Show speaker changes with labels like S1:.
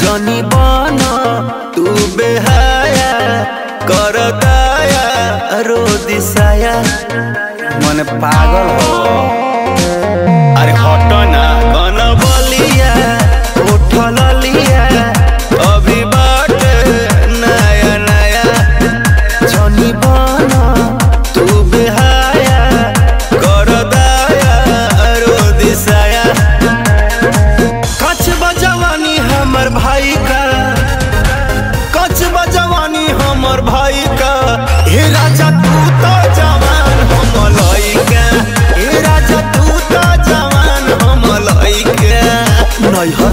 S1: जनी बना तू बेहाया कर दया रो दिसाया मन पागल हो। अरे हट ना गन बलिया उठल लिया अभी बाट नया नया जनी बना तू बेहाया कर दया रो दिसाया। कच बजवानी हमर भाई का, कच बजवानी हमर भाई का। हे राजा तू तो जवान हम लइका, हे राजा तू तो जवान हम लइका। नहीं